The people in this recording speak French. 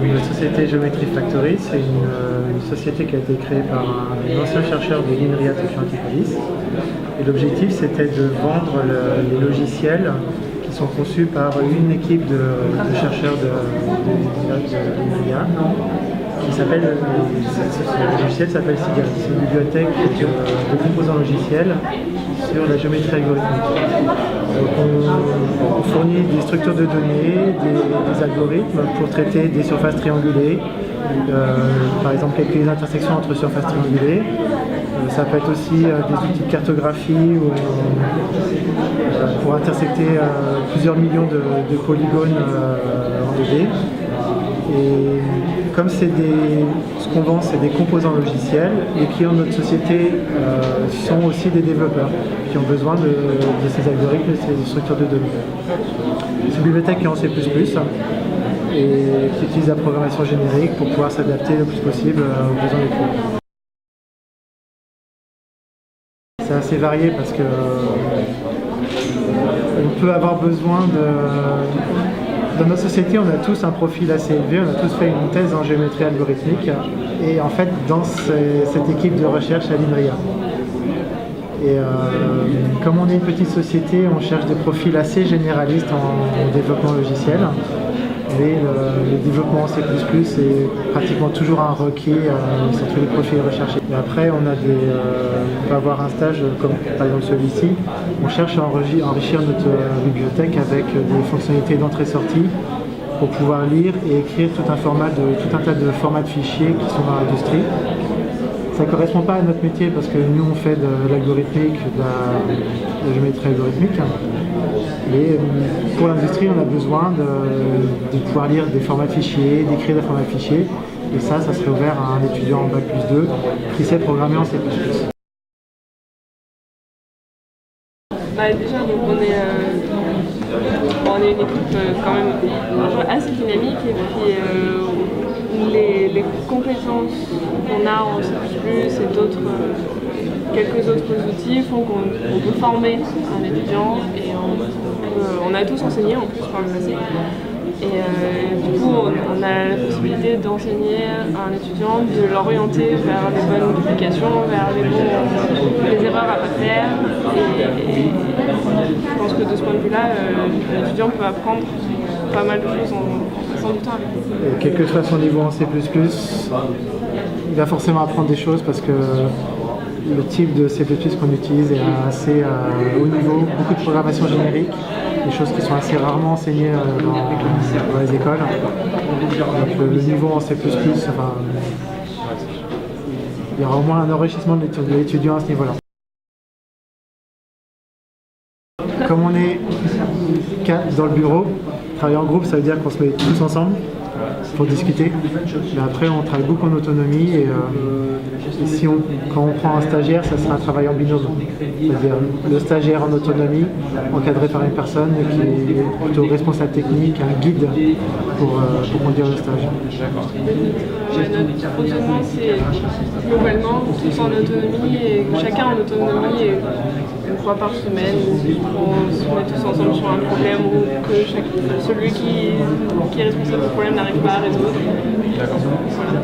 une société Geometry Factory. C'est une société qui a été créée par un ancien chercheur de l'INRIA Tokyo Antipolis. Et l'objectif, c'était de vendre les logiciels qui sont conçus par une équipe de chercheurs de l'INRIA. Le logiciel s'appelle SIGAL. C'est une bibliothèque de composants logiciels sur la géométrie algorithmique. Donc on fournit des structures de données, des algorithmes pour traiter des surfaces triangulées, par exemple calculer les intersections entre surfaces triangulées. Ça peut être aussi des outils de cartographie pour intersecter plusieurs millions de polygones en 2D. Et comme ce qu'on vend, c'est des composants logiciels, les clients de notre société sont aussi des développeurs qui ont besoin de ces algorithmes et ces structures de données. C'est une bibliothèque qui est en C++ et qui utilise la programmation générique pour pouvoir s'adapter le plus possible aux besoins des clients. C'est assez varié parce que on peut avoir besoin Dans notre société, on a tous un profil assez élevé, on a tous fait une thèse en géométrie algorithmique et en fait dans cette équipe de recherche à l'INRIA. Et comme on est une petite société, on cherche des profils assez généralistes en développement logiciel. Mais le développement en C++ est pratiquement toujours un requis sur tous les profils recherchés. Et après, on peut avoir un stage comme par exemple celui-ci. On cherche à enrichir notre bibliothèque avec des fonctionnalités d'entrée-sortie pour pouvoir lire et écrire tout un tas de formats de fichiers qui sont dans l'industrie. Ça ne correspond pas à notre métier parce que nous on fait de l'algorithmique, de la géométrie algorithmique. Mais pour l'industrie, on a besoin de pouvoir lire des formats de fichiers, d'écrire des formats de fichiers. Et ça serait ouvert à un étudiant en Bac+2 qui sait programmer en C++. Déjà, donc on est une équipe quand même assez dynamique et puis les compétences qu'on a en C++ et quelques autres outils font qu'on peut former un étudiant et on a tous enseigné en plus par le passé. Et du coup, on a la possibilité d'enseigner à un étudiant, de l'orienter vers les bonnes publications, vers les erreurs à ne pas faire. Et je pense que de ce point de vue-là, l'étudiant peut apprendre pas mal de choses en passant du temps avec nous. Quel que soit son niveau en C++, il va forcément apprendre des choses parce que le type de C++ qu'on utilise est assez haut niveau, beaucoup de programmation générique, des choses qui sont assez rarement enseignées dans les écoles. Donc le niveau en C++, il y aura au moins un enrichissement de l'étudiant à ce niveau-là. Comme on est 4 dans le bureau, travailler en groupe, ça veut dire qu'on se met tous ensemble pour discuter. Mais après, on travaille beaucoup en autonomie et quand on prend un stagiaire, ça sera un travail en binôme. C'est-à-dire le stagiaire en autonomie, encadré par une personne qui est plutôt responsable technique, un guide pour conduire le stage. Notre fonctionnement, c'est globalement tous en autonomie et chacun en autonomie une fois par semaine. On se met tous ensemble sur un problème ou que celui qui est responsable du problème n'arrive pas à résoudre. Voilà.